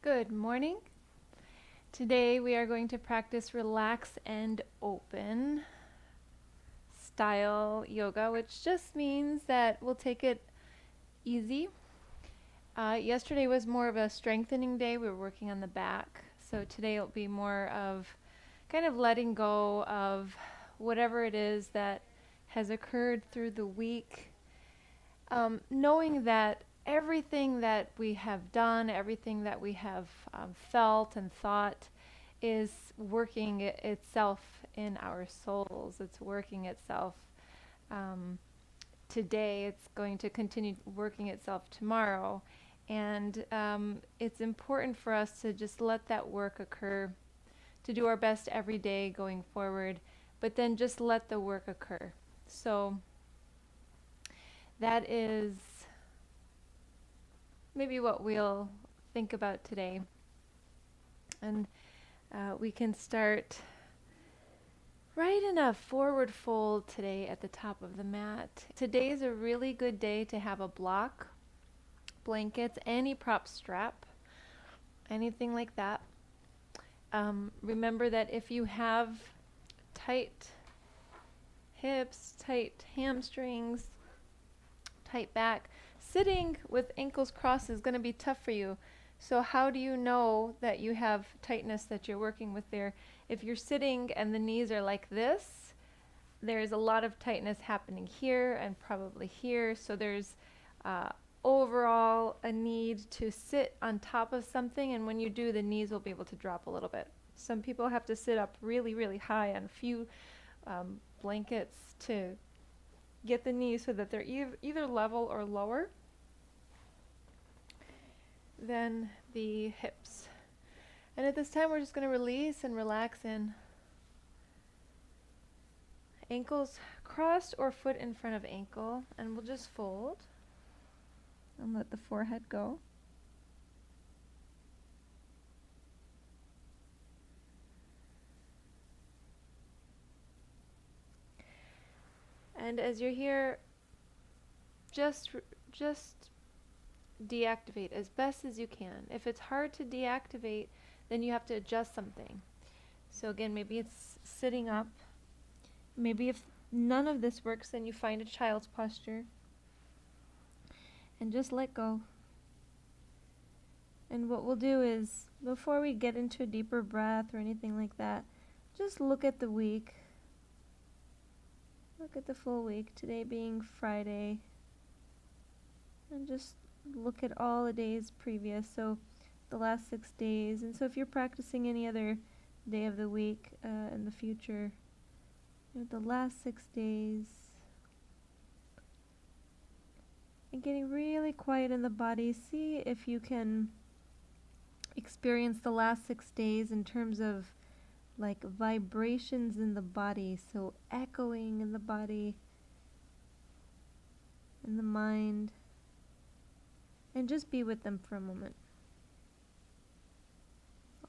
Good morning. Today we are going to practice relax and open style yoga, which just means that we'll take it easy. Yesterday was more of a strengthening day. We were working on the back. So today it'll be more of kind of letting go of whatever it is that has occurred through the week. Knowing that everything that we have done, everything that we have felt and thought is working itself in our souls. It's working itself um, today. It's going to continue working itself tomorrow. And it's important for us to just let that work occur, to do our best every day going forward, but then just let the work occur. So that is maybe what we'll think about today. And we can start right in a forward fold today at the top of the mat. Today is a really good day to have a block, blankets, any prop strap, anything like that. Remember that if you have tight hips, tight hamstrings, tight back, sitting with ankles crossed is going to be tough for you. So how do you know that you have tightness that you're working with there? If you're sitting and the knees are like this, there's a lot of tightness happening here and probably here. So there's overall a need to sit on top of something, and when you do, the knees will be able to drop a little bit. Some people have to sit up really, really high on a few blankets to get the knees so that they're either level or lower than the hips. And at this time, we're just going to release and relax in. Ankles crossed or foot in front of ankle, and we'll just fold and let the forehead go. And as you're here, just deactivate as best as you can. If it's hard to deactivate, then you have to adjust something. So again, maybe it's sitting up. Maybe if none of this works, then you find a child's posture and just let go. And what we'll do is, before we get into a deeper breath or anything like that, just look at the week. Look at the full week, today being Friday, and just look at all the days previous, so the last 6 days. And so if you're practicing any other day of the week in the future, the last 6 days, and getting really quiet in the body, see if you can experience the last 6 days in terms of like vibrations in the body, so echoing in the body, in the mind, and just be with them for a moment.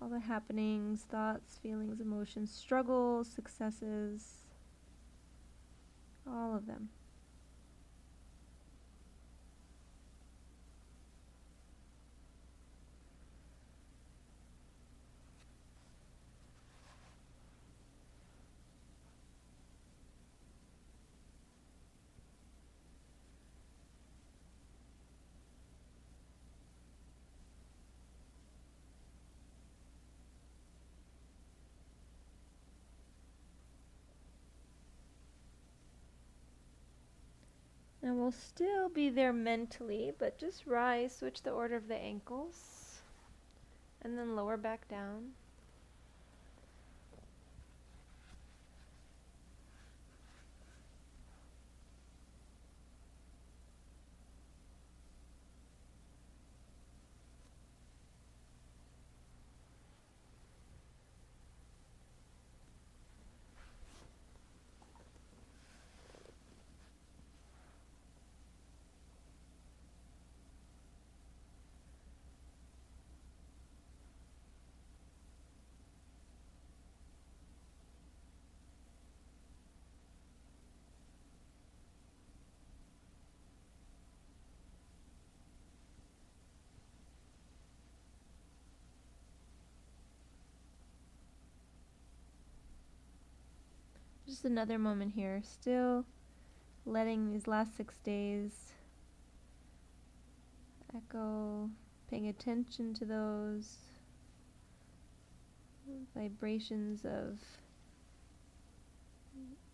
All the happenings, thoughts, feelings, emotions, struggles, successes, all of them. And we'll still be there mentally, but just rise, switch the order of the ankles, and then lower back down. just another moment here, still letting these last 6 days echo, paying attention to those vibrations of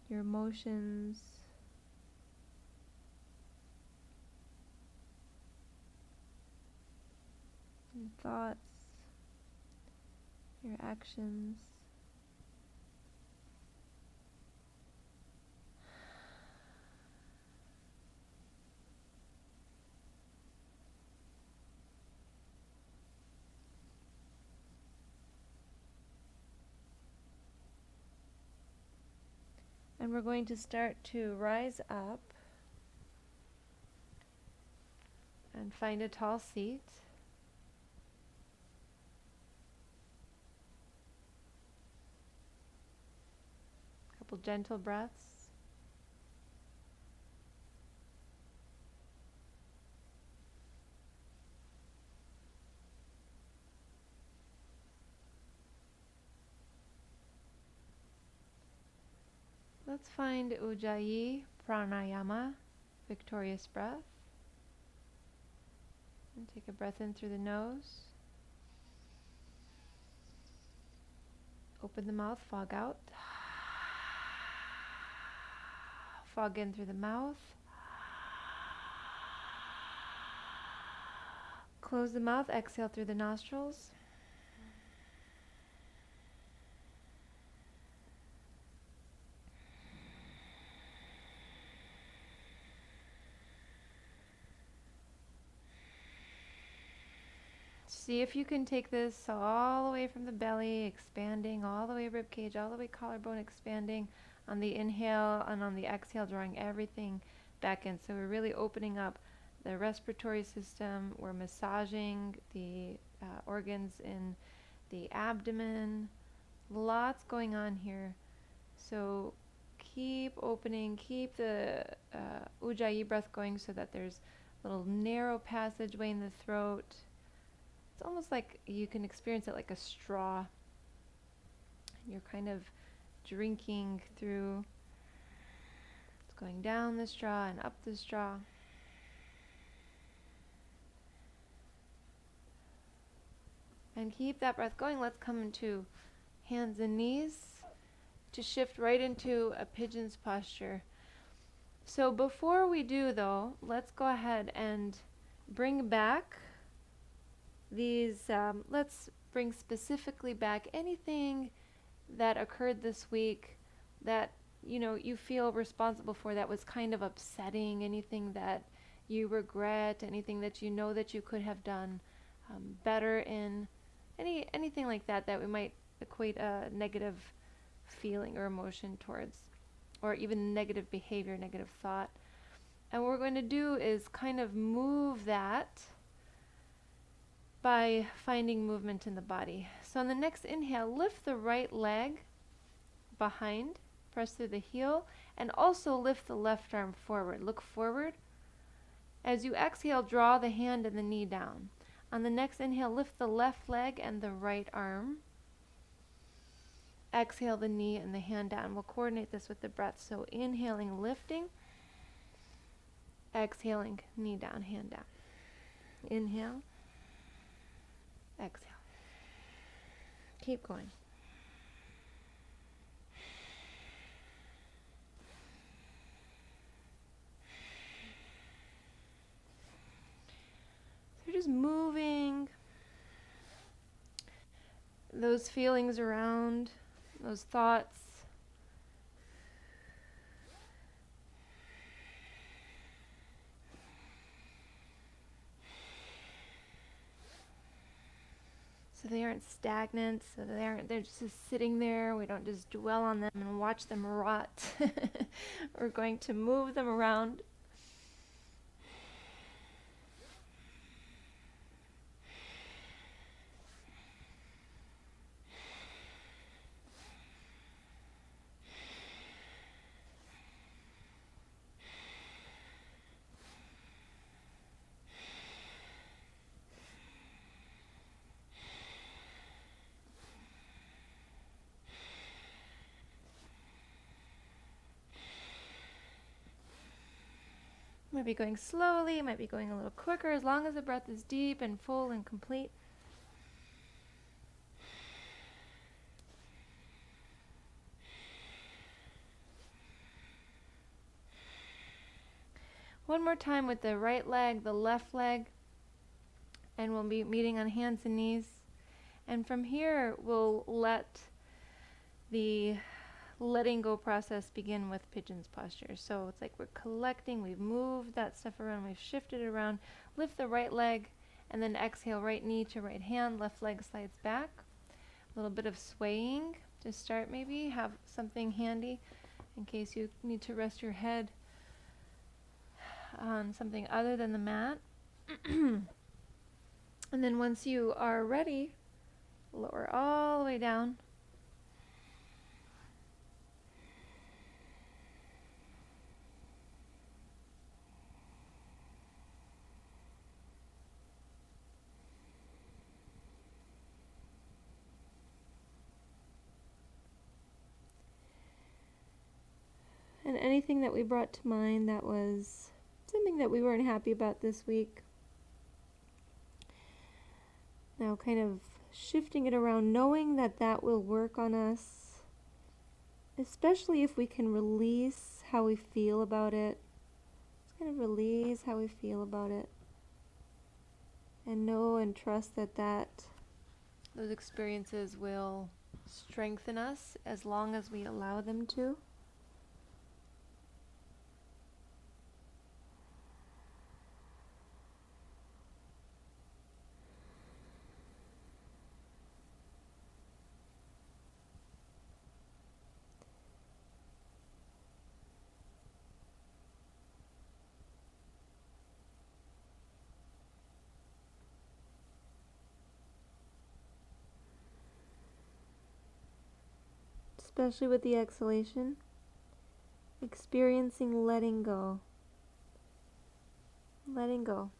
your emotions, your thoughts, your actions. And we're going to start to rise up and find a tall seat. A couple gentle breaths. Let's find Ujjayi Pranayama, victorious breath. And take a breath in through the nose. Open the mouth, fog out. Fog in through the mouth. Close the mouth, exhale through the nostrils. See if you can take this all the way from the belly, expanding all the way ribcage, all the way collarbone, expanding on the inhale, and on the exhale, drawing everything back in. So we're really opening up the respiratory system. We're massaging the organs in the abdomen. Lots going on here. So keep opening, keep the Ujjayi breath going so that there's a little narrow passageway in the throat. It's almost like you can experience it like a straw. You're kind of drinking through. It's going down the straw and up the straw. And keep that breath going. Let's come into hands and knees to shift right into a pigeon's posture. So before we do though, let's go ahead and bring back these, let's bring specifically back anything that occurred this week that you feel responsible for, that was kind of upsetting, anything that you regret, anything that you know that you could have done better in, anything like that we might equate a negative feeling or emotion towards, or even negative behavior, negative thought. And what we're going to do is kind of move that by finding movement in the body. So on the next inhale, lift the right leg behind, press through the heel, and also lift the left arm forward. Look forward. As you exhale, draw the hand and the knee down. On the next inhale, lift the left leg and the right arm. Exhale the knee and the hand down. We'll coordinate this with the breath. So inhaling, lifting. Exhaling, knee down, hand down. Inhale. Exhale. Keep going. So just moving those feelings around, those thoughts. So they aren't stagnant, so they're just sitting there. We don't just dwell on them and watch them rot. We're going to move them around. be going slowly, it might be going a little quicker, as long as the breath is deep and full and complete. One more time with the right leg, the left leg, and we'll be meeting on hands and knees. And from here, we'll let the letting go process begin with pigeon's posture. So it's like we're collecting, we've moved that stuff around, we've shifted around. Lift the right leg, and then exhale, right knee to right hand, left leg slides back. A little bit of swaying to start maybe. Have something handy in case you need to rest your head on something other than the mat. And then once you are ready, lower all the way down. And anything that we brought to mind that was something that we weren't happy about this week, now kind of shifting it around, knowing that that will work on us, especially if we can release how we feel about it. Just kind of release how we feel about it, and know and trust that those experiences will strengthen us as long as we allow them to. Especially with the exhalation, experiencing letting go. Letting go.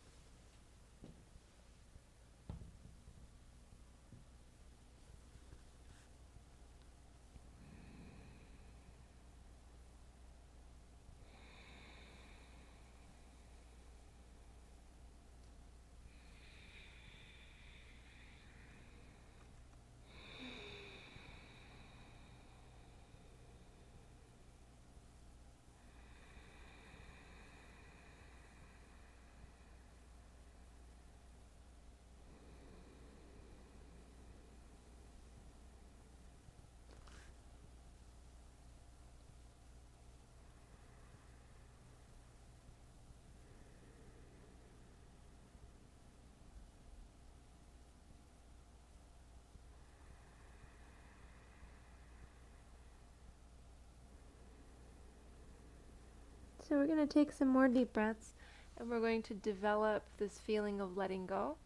So we're going to take some more deep breaths, and we're going to develop this feeling of letting go,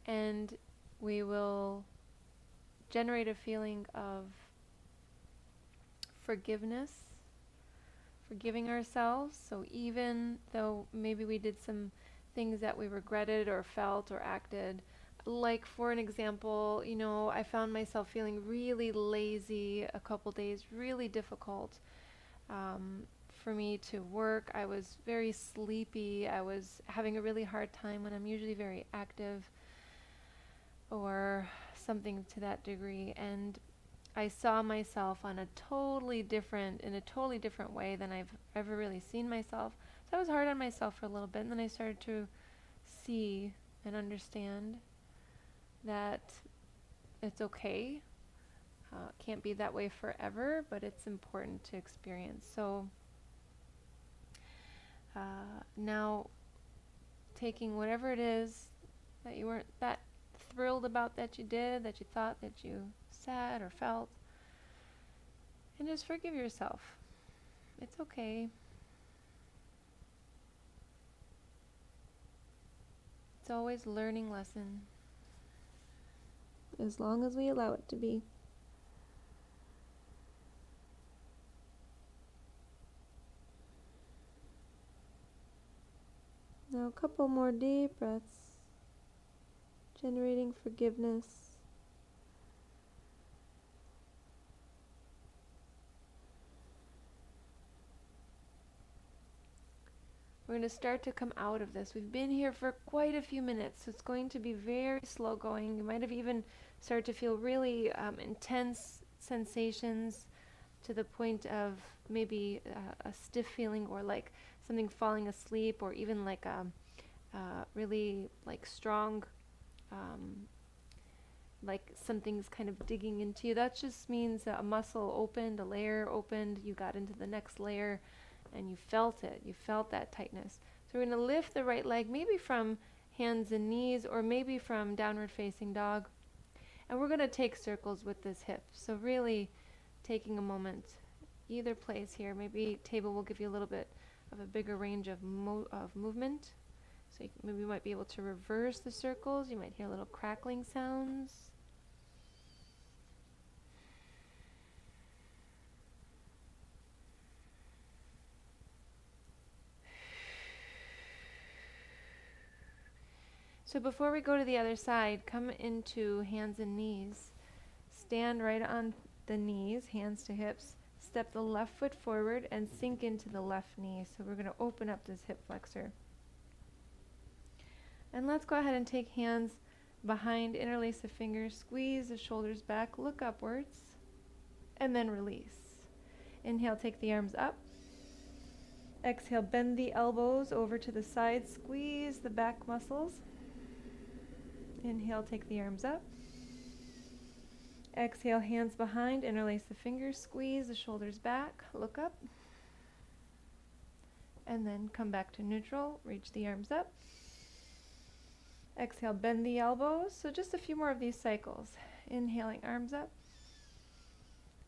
and we will generate a feeling of forgiveness, forgiving ourselves. So even though maybe we did some things that we regretted or felt or acted, like for an example, I found myself feeling really lazy a couple days, really difficult for me to work. I was very sleepy. I was having a really hard time when I'm usually very active or something to that degree. And I saw myself in a totally different way than I've ever really seen myself. So I was hard on myself for a little bit, and then I started to see and understand that it's okay. It can't be that way forever, but it's important to experience. So now taking whatever it is that you weren't that thrilled about that you did, that you thought that you said or felt, and just forgive yourself. It's okay. It's always a learning lesson, as long as we allow it to be. Now a couple more deep breaths, generating forgiveness. We're going to start to come out of this. We've been here for quite a few minutes, so it's going to be very slow going. You might have even started to feel really intense sensations to the point of maybe a stiff feeling, or like something falling asleep, or even like a really like strong, like something's kind of digging into you. That just means that a muscle opened, a layer opened, you got into the next layer, and you felt it. You felt that tightness. So we're going to lift the right leg, maybe from hands and knees, or maybe from downward facing dog. And we're going to take circles with this hip. So really taking a moment, either place here. Maybe table will give you a little bit of a bigger range of movement. So maybe you might be able to reverse the circles. You might hear little crackling sounds. So before we go to the other side, come into hands and knees. Stand right on the knees, hands to hips. Step the left foot forward and sink into the left knee. So we're going to open up this hip flexor. And let's go ahead and take hands behind, interlace the fingers, squeeze the shoulders back, look upwards, and then release. Inhale, take the arms up. Exhale, bend the elbows over to the side, squeeze the back muscles. Inhale, take the arms up. Exhale, hands behind, interlace the fingers, squeeze the shoulders back, look up. And then come back to neutral, reach the arms up. Exhale, bend the elbows. So just a few more of these cycles. Inhaling, arms up.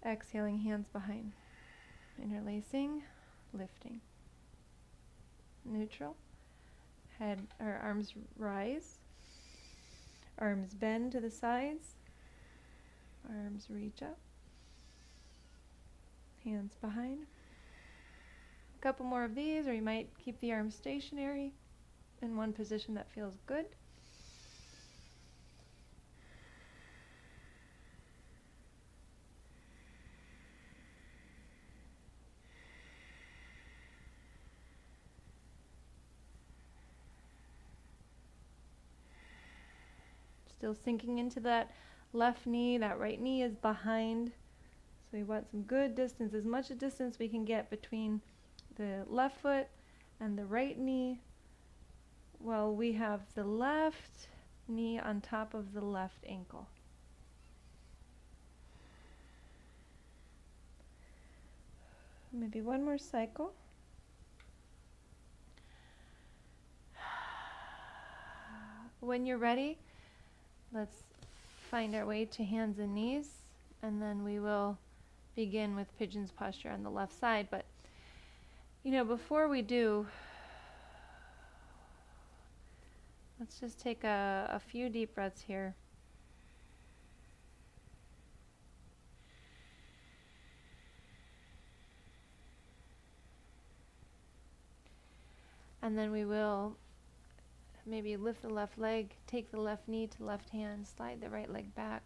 Exhaling, hands behind. Interlacing, lifting. Neutral. Head or arms rise. Arms bend to the sides. Arms reach up. Hands behind. A couple more of these, or you might keep the arms stationary in one position that feels good. Still sinking into that left knee. That right knee is behind. So we want some good distance, as much distance we can get between the left foot and the right knee. Well, we have the left knee on top of the left ankle. Maybe one more cycle. When you're ready, let's find our way to hands and knees, and then we will begin with pigeon's posture on the left side. But, you know, before we do, let's just take a few deep breaths here. And then we will maybe lift the left leg, take the left knee to the left hand, slide the right leg back.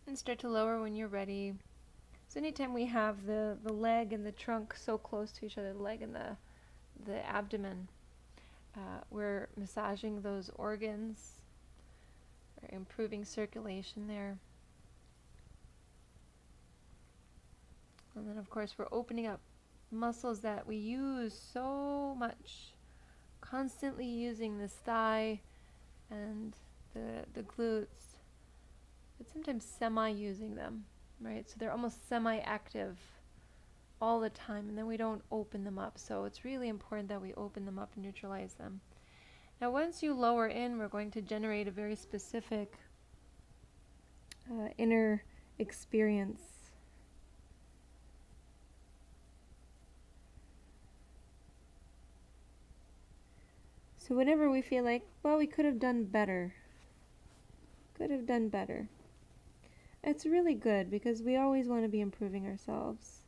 And start to lower when you're ready. So anytime we have the leg and the trunk so close to each other, the leg and the abdomen, we're massaging those organs, we're improving circulation there. And then of course we're opening up muscles that we use so much, constantly using this thigh and the glutes, but sometimes semi-using them, right? So they're almost semi-active all the time, and then we don't open them up. So it's really important that we open them up and neutralize them. Now once you lower in, we're going to generate a very specific inner experience. So whenever we feel like, well, we could have done better, it's really good, because we always want to be improving ourselves.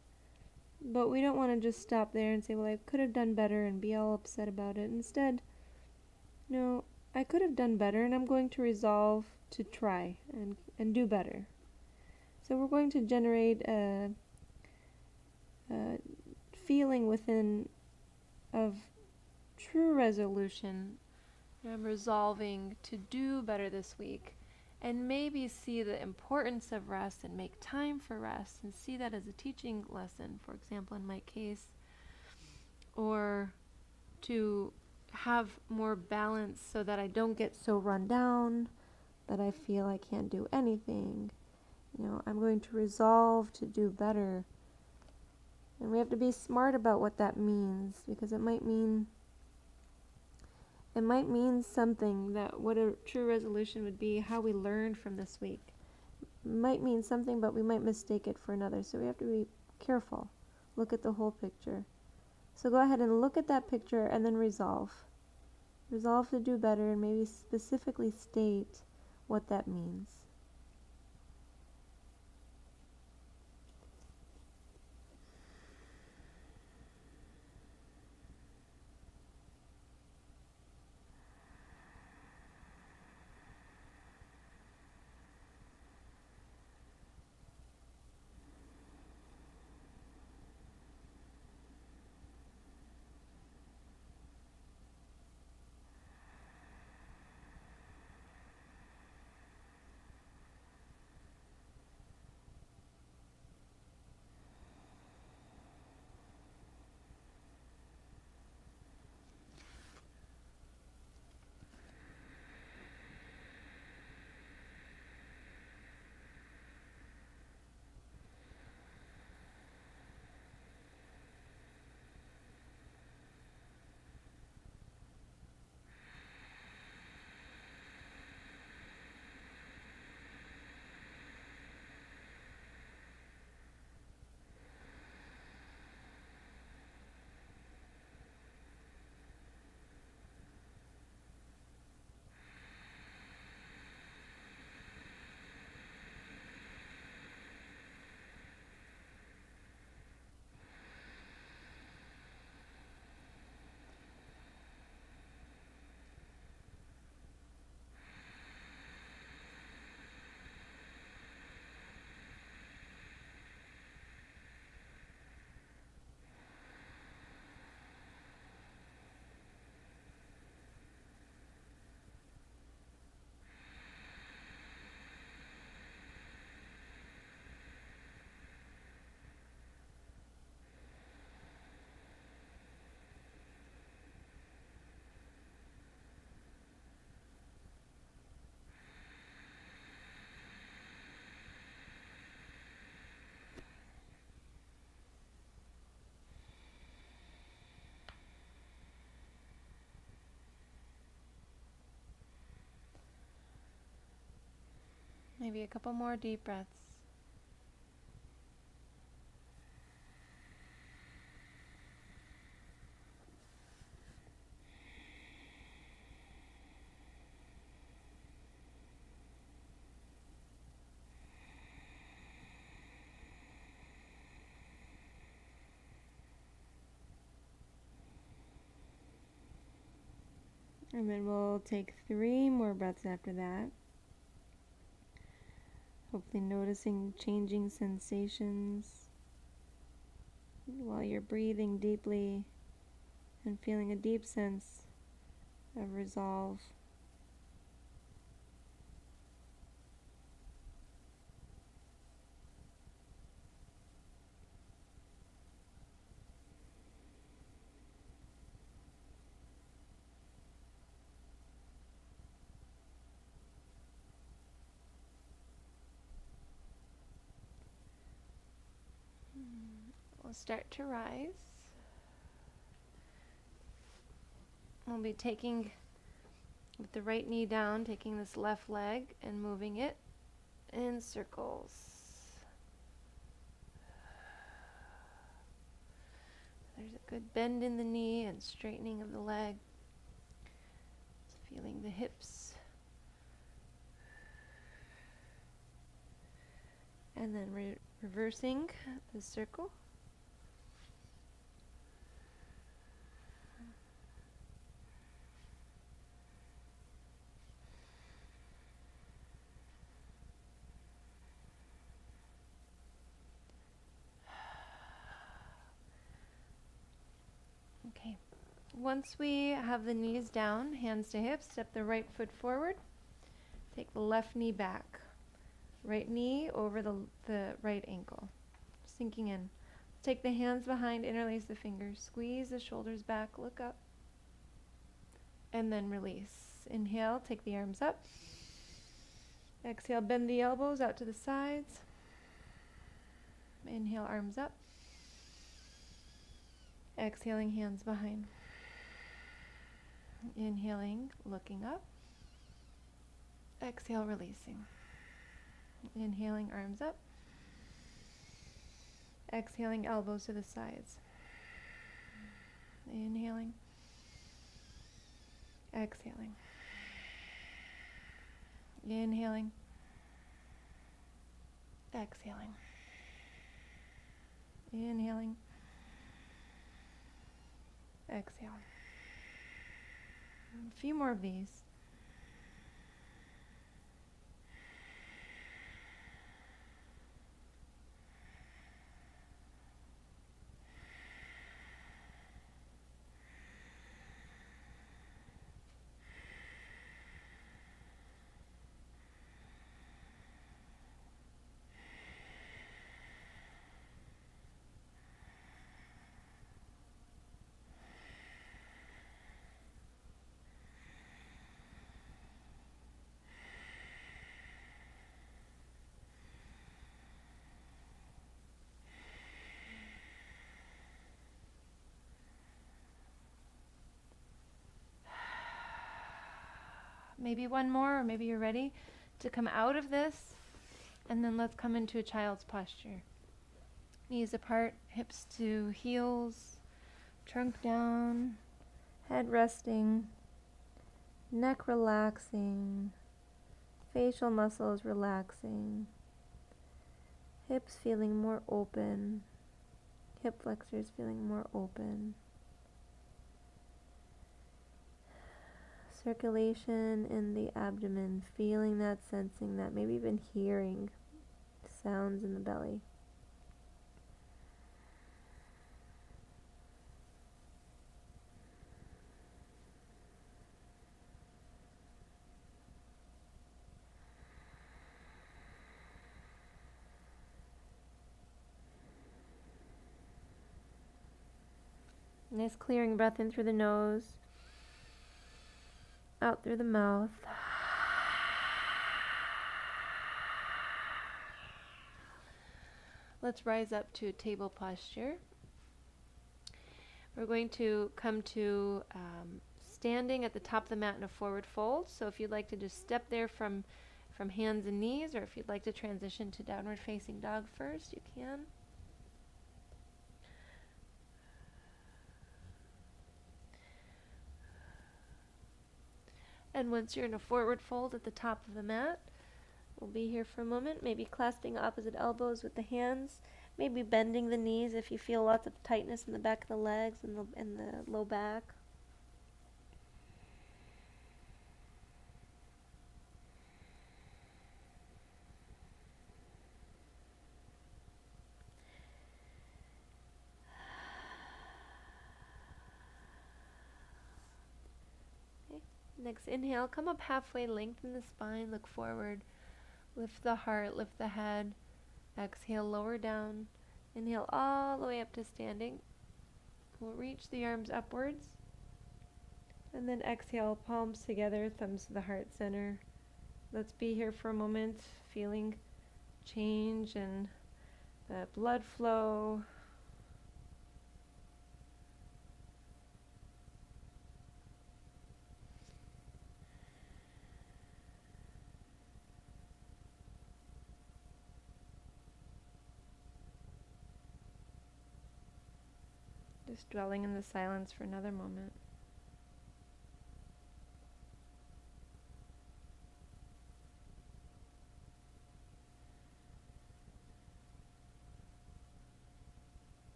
But we don't want to just stop there and say, well, I could have done better and be all upset about it. Instead, I could have done better, and I'm going to resolve to try and do better. So we're going to generate a feeling within of true resolution. I'm resolving to do better this week, and maybe see the importance of rest and make time for rest and see that as a teaching lesson, for example, in my case, or to have more balance so that I don't get so run down that I feel I can't do anything. I'm going to resolve to do better. And we have to be smart about what that means, because it might mean something, that what a true resolution would be, how we learned from this week. It might mean something, but we might mistake it for another. So we have to be careful. Look at the whole picture. So go ahead and look at that picture and then resolve. Resolve to do better, and maybe specifically state what that means. Maybe a couple more deep breaths. And then we'll take 3 more breaths after that. Hopefully noticing changing sensations while you're breathing deeply and feeling a deep sense of resolve. We'll start to rise. We'll be taking with the right knee down, taking this left leg and moving it in circles. There's a good bend in the knee and straightening of the leg. Just feeling the hips. And then reversing the circle. Okay. Once we have the knees down, hands to hips, step the right foot forward. Take the left knee back. Right knee over the right ankle. Sinking in. Take the hands behind, interlace the fingers. Squeeze the shoulders back, look up. And then release. Inhale, take the arms up. Exhale, bend the elbows out to the sides. Inhale, arms up. Exhaling, hands behind. Inhaling, looking up. Exhale, releasing. Inhaling, arms up. Exhaling, elbows to the sides. Inhaling. Exhaling. Inhaling. Exhaling. Inhaling. Exhale. A few more of these. Maybe one more, or maybe you're ready to come out of this, and then let's come into a child's posture. Knees apart, hips to heels, trunk down, head resting, neck relaxing, facial muscles relaxing, hips feeling more open, hip flexors feeling more open. Circulation in the abdomen, feeling that, sensing that, maybe even hearing sounds in the belly. Nice clearing breath in through the nose, out through the mouth. Let's rise up to a table posture. We're going to come to standing at the top of the mat in a forward fold. So if you'd like to just step there from hands and knees, or if you'd like to transition to downward facing dog first, you can. And once you're in a forward fold at the top of the mat, we'll be here for a moment, maybe clasping opposite elbows with the hands, maybe bending the knees if you feel lots of tightness in the back of the legs and the low back. Next inhale, come up halfway, lengthen the spine, look forward, lift the heart, lift the head. Exhale, lower down. Inhale all the way up to standing. We'll reach the arms upwards. And then exhale, palms together, thumbs to the heart center. Let's be here for a moment, feeling change and the blood flow. Just dwelling in the silence for another moment.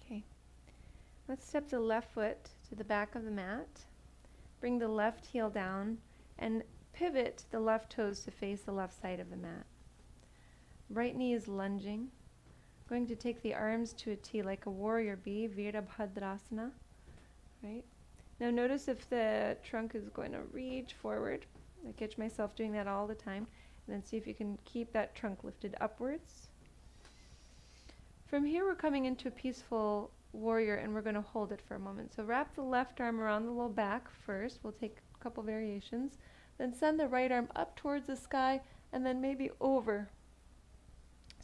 Okay. Let's step the left foot to the back of the mat. Bring the left heel down and pivot the left toes to face the left side of the mat. Right knee is lunging. Going to take the arms to a T like a warrior bee, Virabhadrasana, right? Now notice if the trunk is going to reach forward. I catch myself doing that all the time. And then see if you can keep that trunk lifted upwards. From here we're coming into a peaceful warrior and we're going to hold it for a moment. So wrap the left arm around the low back first. We'll take a couple variations. Then send the right arm up towards the sky and then maybe over.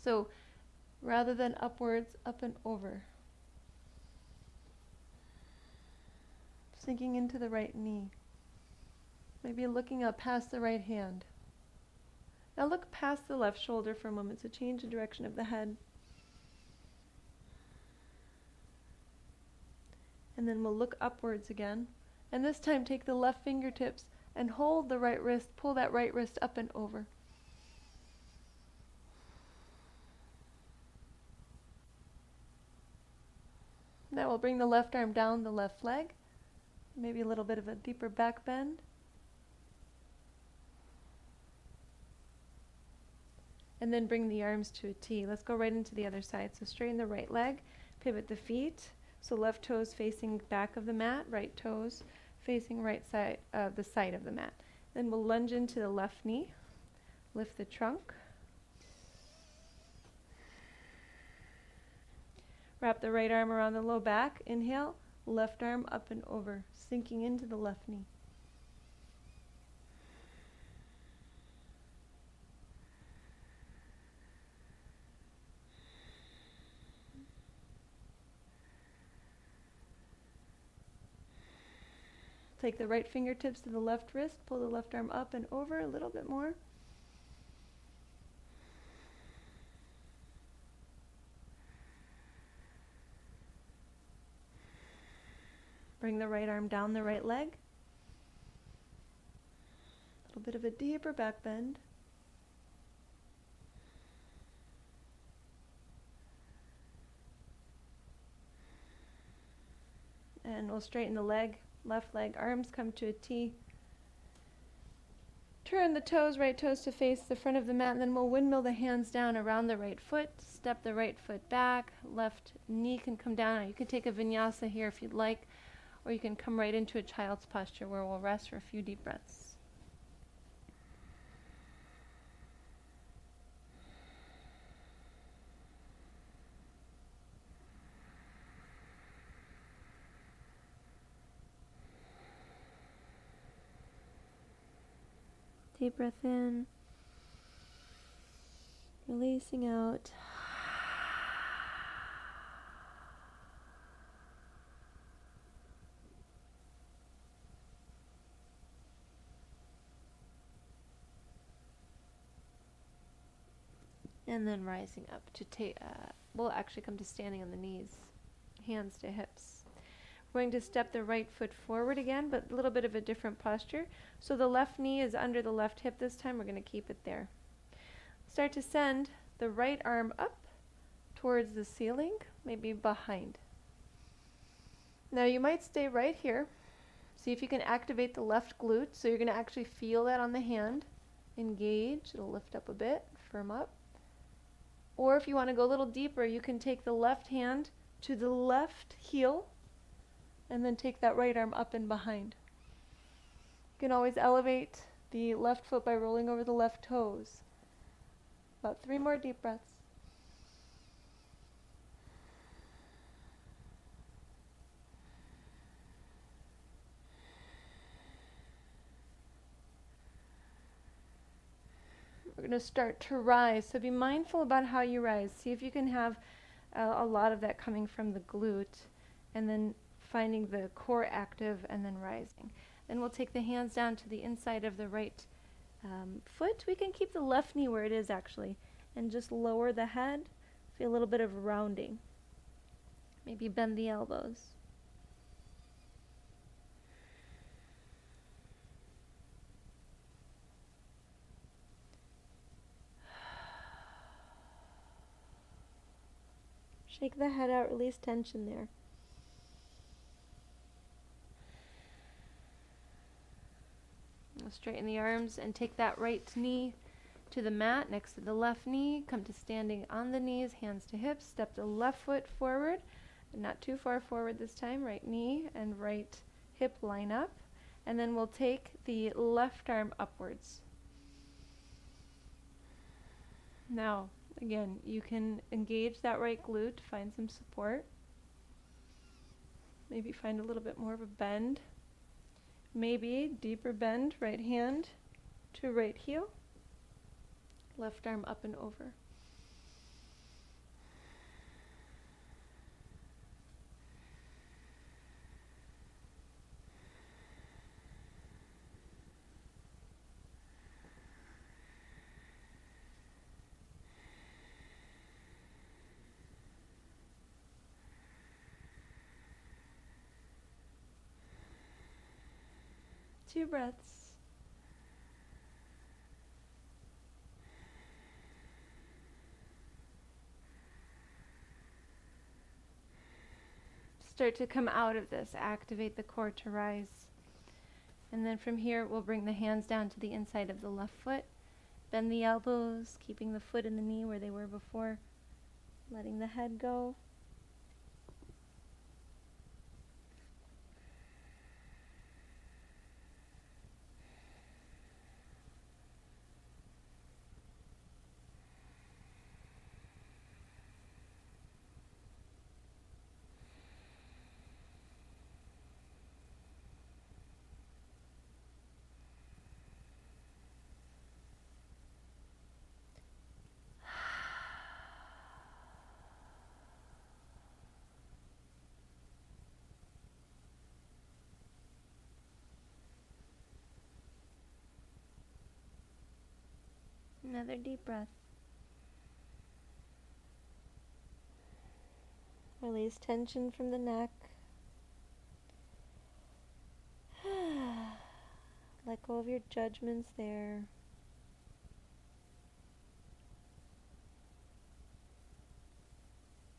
So rather than upwards, up and over. Sinking into the right knee. Maybe looking up past the right hand. Now look past the left shoulder for a moment, so change the direction of the head. And then we'll look upwards again. And this time take the left fingertips and hold the right wrist, pull that right wrist up and over. Now we'll bring the left arm down the left leg, maybe a little bit of a deeper back bend. And then bring the arms to a T. Let's go right into the other side. So straighten the right leg, pivot the feet. So left toes facing back of the mat, right toes facing right side of the side of the mat. Then we'll lunge into the left knee, lift the trunk. Wrap the right arm around the low back. Inhale, left arm up and over, sinking into the left knee. Take the right fingertips to the left wrist, pull the left arm up and over a little bit more. Bring the right arm down the right leg. A little bit of a deeper back bend. And we'll straighten the leg, left leg, arms come to a T. Turn the toes, right toes to face the front of the mat, and then we'll windmill the hands down around the right foot. Step the right foot back, left knee can come down. Or you can take a vinyasa here if you'd like, or you can come right into a child's posture where we'll rest for a few deep breaths. Deep breath in, releasing out. And then rising up to take, we'll actually come to standing on the knees, hands to hips. We're going to step the right foot forward again, but a little bit of a different posture. So the left knee is under the left hip this time. We're going to keep it there. Start to send the right arm up towards the ceiling, maybe behind. Now you might stay right here. See if you can activate the left glute. So you're going to actually feel that on the hand. Engage. It'll lift up a bit, firm up. Or if you want to go a little deeper, you can take the left hand to the left heel and then take that right arm up and behind. You can always elevate the left foot by rolling over the left toes. About 3 more deep breaths. We're going to start to rise. So be mindful about how you rise. See if you can have a lot of that coming from the glute, and then finding the core active and then rising. Then we'll take the hands down to the inside of the right foot. We can keep the left knee where it is actually, and just lower the head. Feel a little bit of rounding. Maybe bend the elbows. Shake the head out, release tension there. Straighten the arms and take that right knee to the mat next to the left knee. Come to standing on the knees, hands to hips. Step the left foot forward, not too far forward this time. Right knee and right hip line up. And then we'll take the left arm upwards. Now, again, you can engage that right glute, find some support. Maybe find a little bit more of a bend. Maybe deeper bend, right hand to right heel. Left arm up and over. Two breaths. Start to come out of this. Activate the core to rise. And then from here, we'll bring the hands down to the inside of the left foot. Bend the elbows, keeping the foot and the knee where they were before. Letting the head go. Another deep breath. Release tension from the neck. Let go of your judgments there.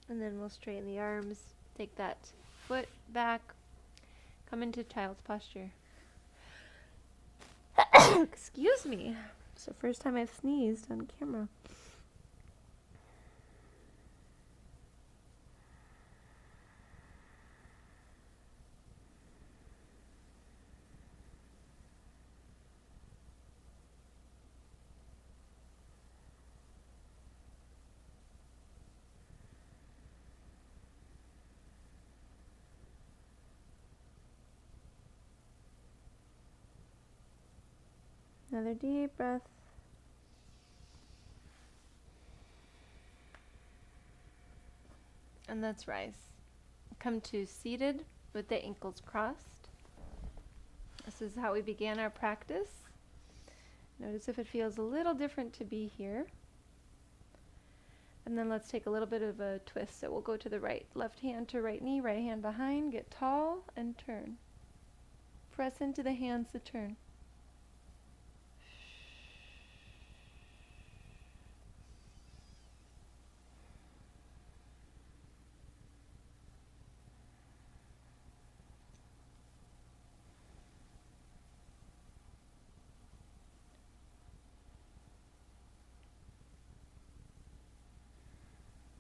And then we'll straighten the arms. Take that foot back. Come into child's posture. Excuse me. It's the first time I've sneezed on camera. Another deep breath. And let's rise. Come to seated with the ankles crossed. This is how we began our practice. Notice if it feels a little different to be here. And then let's take a little bit of a twist. So we'll go to the right. Left hand to right knee, right hand behind. Get tall and turn. Press into the hands to turn.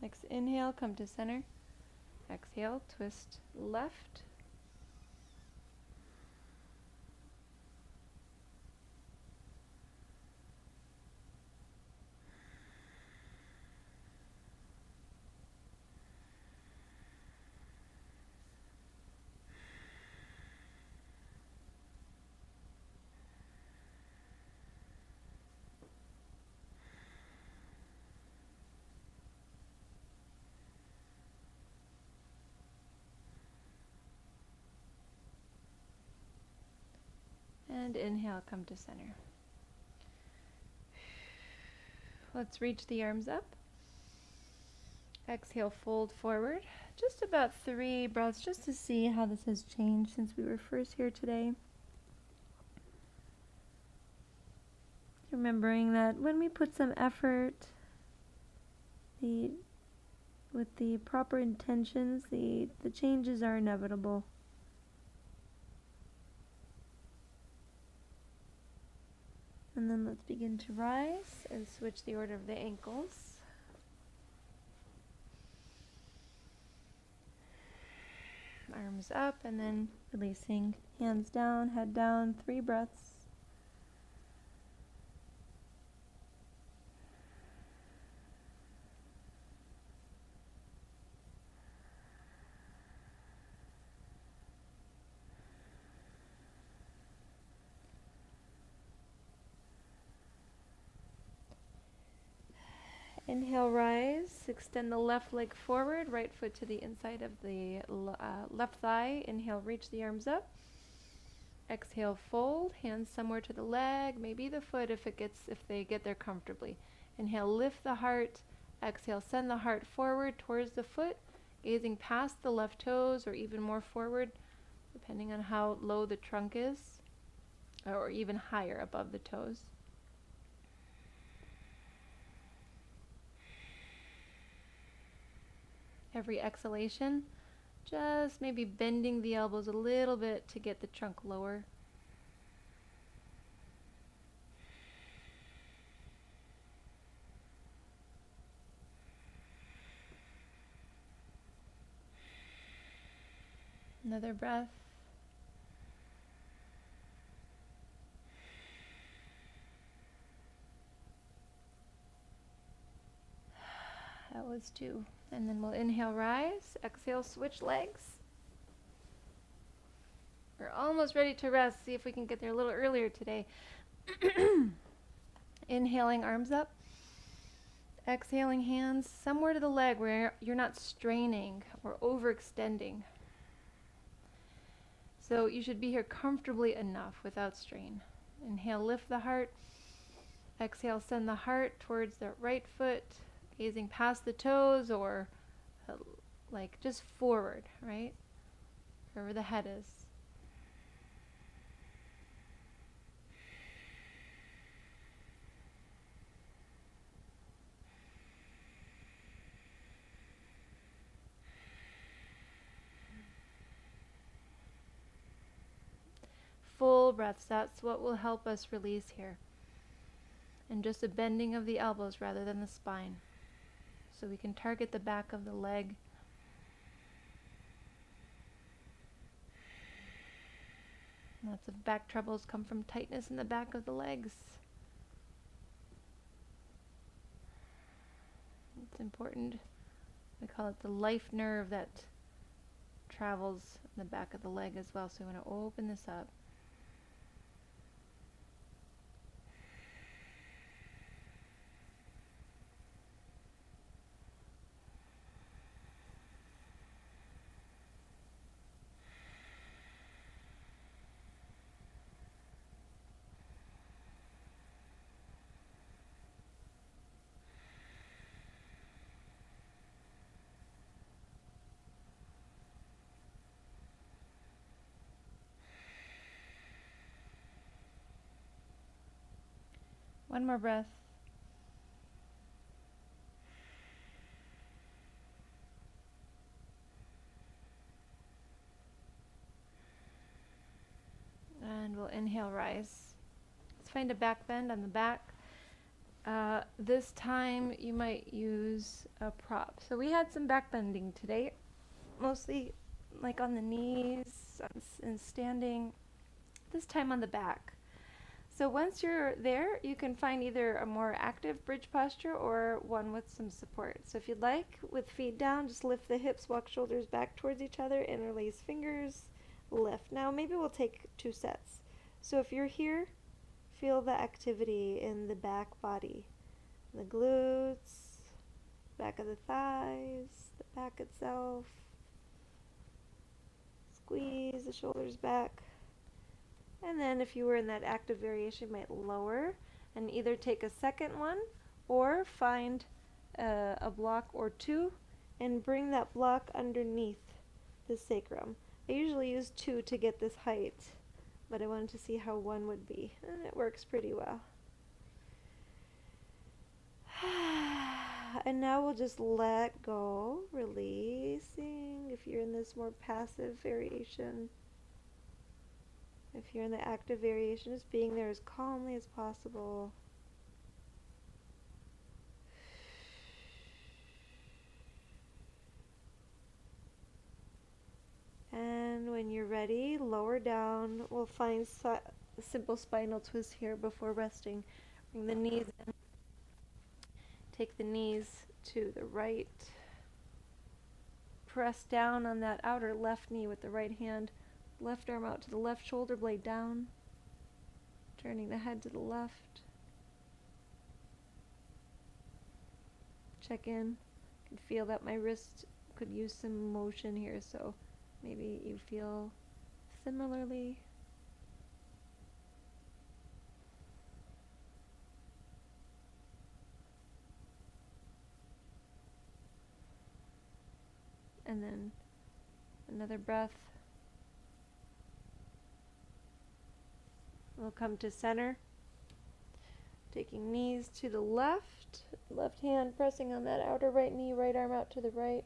Next inhale, come to center. Exhale, twist left. And inhale, come to center. Let's reach the arms up. Exhale, fold forward. Just about 3 breaths just to see how this has changed since we were first here today. Remembering that when we put some effort, with the proper intentions, the changes are inevitable. And And then let's begin to rise and switch the order of the ankles. Arms up and then releasing, hands down, head down, 3 breaths. Inhale, rise. Extend the left leg forward, right foot to the inside of the left thigh. Inhale, reach the arms up. Exhale, fold, hands somewhere to the leg, maybe the foot if they get there comfortably. Inhale, lift the heart. Exhale, send the heart forward towards the foot, gazing past the left toes or even more forward, depending on how low the trunk is, or even higher above the toes. Every exhalation, just maybe bending the elbows a little bit to get the trunk lower. Another breath. That was 2. And then we'll inhale, rise. Exhale, switch legs. We're almost ready to rest. See if we can get there a little earlier today. Inhaling, arms up. Exhaling, hands somewhere to the leg where you're not straining or overextending. So you should be here comfortably enough without strain. Inhale, lift the heart. Exhale, send the heart towards the right foot, gazing past the toes or like just forward, right? Wherever the head is. Full breaths, that's what will help us release here. And just a bending of the elbows rather than the spine. So we can target the back of the leg. Lots of back troubles come from tightness in the back of the legs. It's important. We call it the life nerve that travels in the back of the leg as well. So we want to open this up. One more breath. And we'll inhale, rise. Let's find a back bend on the back. This time you might use a prop. So we had some back bending today, mostly like on the knees and standing, this time on the back. So once you're there, you can find either a more active bridge posture or one with some support. So if you'd like, with feet down, just lift the hips, walk shoulders back towards each other, interlace fingers, lift. Now maybe we'll take 2 sets. So if you're here, feel the activity in the back body, the glutes, back of the thighs, the back itself. Squeeze the shoulders back. And then if you were in that active variation, you might lower and either take a second one or find a block or 2 and bring that block underneath the sacrum. I usually use 2 to get this height, but I wanted to see how 1 would be, and it works pretty well. And now we'll just let go, releasing if you're in this more passive variation. If you're in the active variation, just being there as calmly as possible. And when you're ready, lower down. We'll find a simple spinal twist here before resting. Bring the knees in. Take the knees to the right. Press down on that outer left knee with the right hand. Left arm out to the left, shoulder blade down. Turning the head to the left. Check in. I can feel that my wrist could use some motion here, so maybe you feel similarly. And then another breath. We'll come to center. Taking knees to the left. Left hand pressing on that outer right knee, right arm out to the right.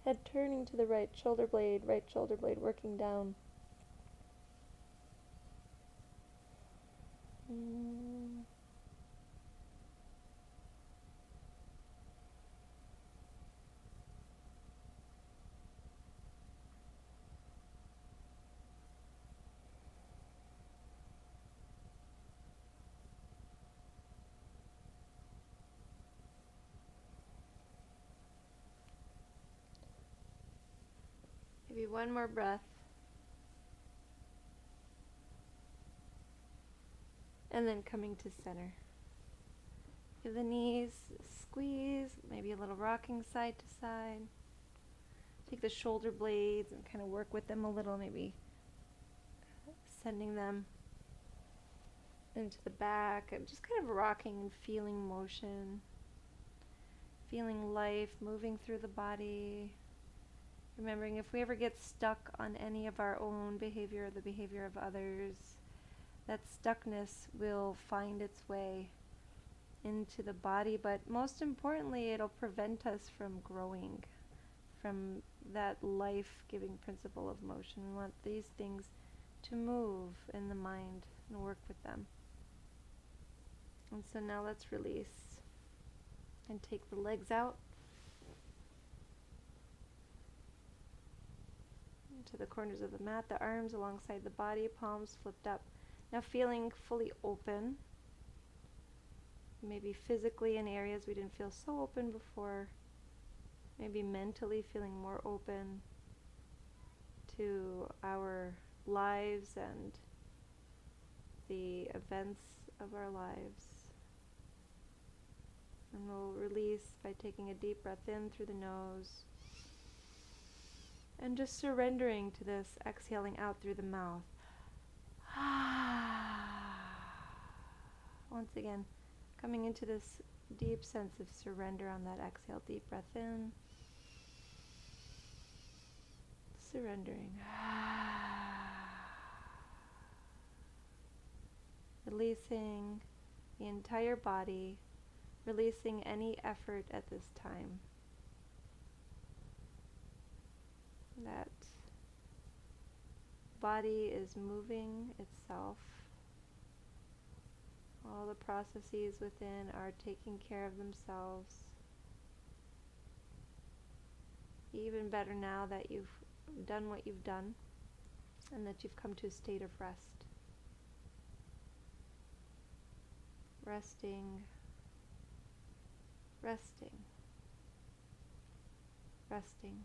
Head turning to the right shoulder blade working down. Maybe one more breath. And then coming to center. Give the knees a squeeze, maybe a little rocking side to side. Take the shoulder blades and kind of work with them a little, maybe sending them into the back and just kind of rocking and feeling motion. Feeling life moving through the body. Remembering if we ever get stuck on any of our own behavior or the behavior of others, that stuckness will find its way into the body, but most importantly, it'll prevent us from growing from that life-giving principle of motion. We want these things to move in the mind and work with them. And so now let's release and take the legs out to the corners of the mat, the arms alongside the body, palms flipped up. Now feeling fully open, maybe physically in areas we didn't feel so open before, maybe mentally feeling more open to our lives and the events of our lives. And we'll release by taking a deep breath in through the nose and just surrendering to this, exhaling out through the mouth. Once again, coming into this deep sense of surrender on that exhale. Deep breath in. Surrendering. Releasing the entire body, releasing any effort at this time. That body is moving itself. All the processes within are taking care of themselves. Even better now that you've done what you've done and that you've come to a state of rest. Resting, resting, resting.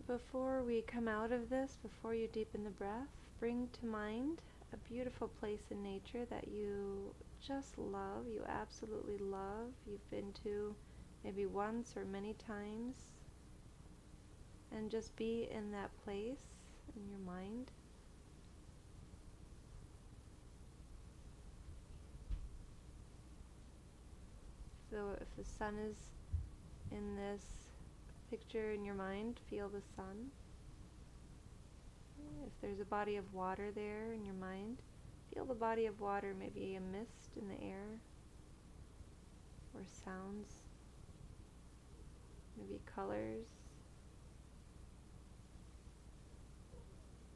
Before we come out of this, before you deepen the breath, bring to mind a beautiful place in nature that you just love, you absolutely love, you've been to maybe once or many times, and just be in that place in your mind. So if the sun is in this picture in your mind, feel the sun. If there's a body of water there in your mind, feel the body of water, maybe a mist in the air, or sounds, maybe colors.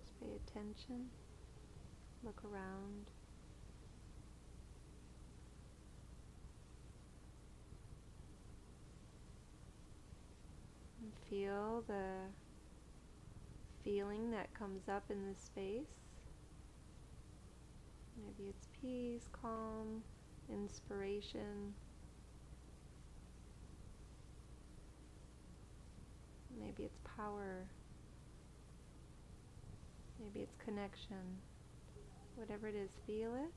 Just pay attention, look around. And feel the feeling that comes up in this space. Maybe it's peace, calm, inspiration. Maybe it's power. Maybe it's connection. Whatever it is, feel it.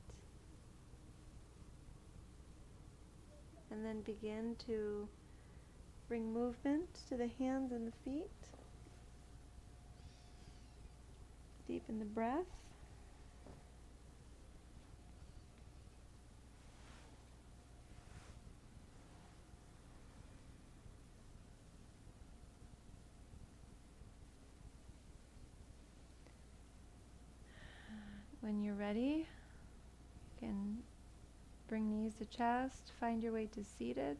And then begin to bring movement to the hands and the feet. Deepen the breath. When you're ready, you can bring knees to chest, find your way to seated.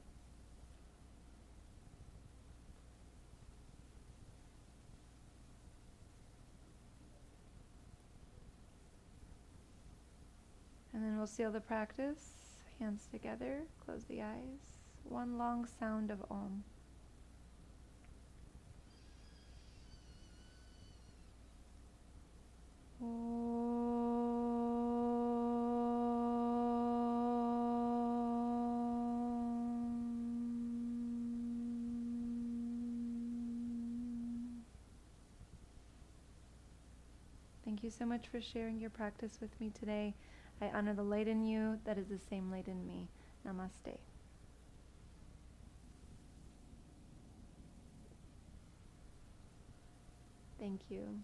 And then we'll seal the practice, hands together, close the eyes. One long sound of Om. Thank you so much for sharing your practice with me today. I honor the light in you that is the same light in me. Namaste. Thank you.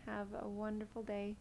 Have a wonderful day.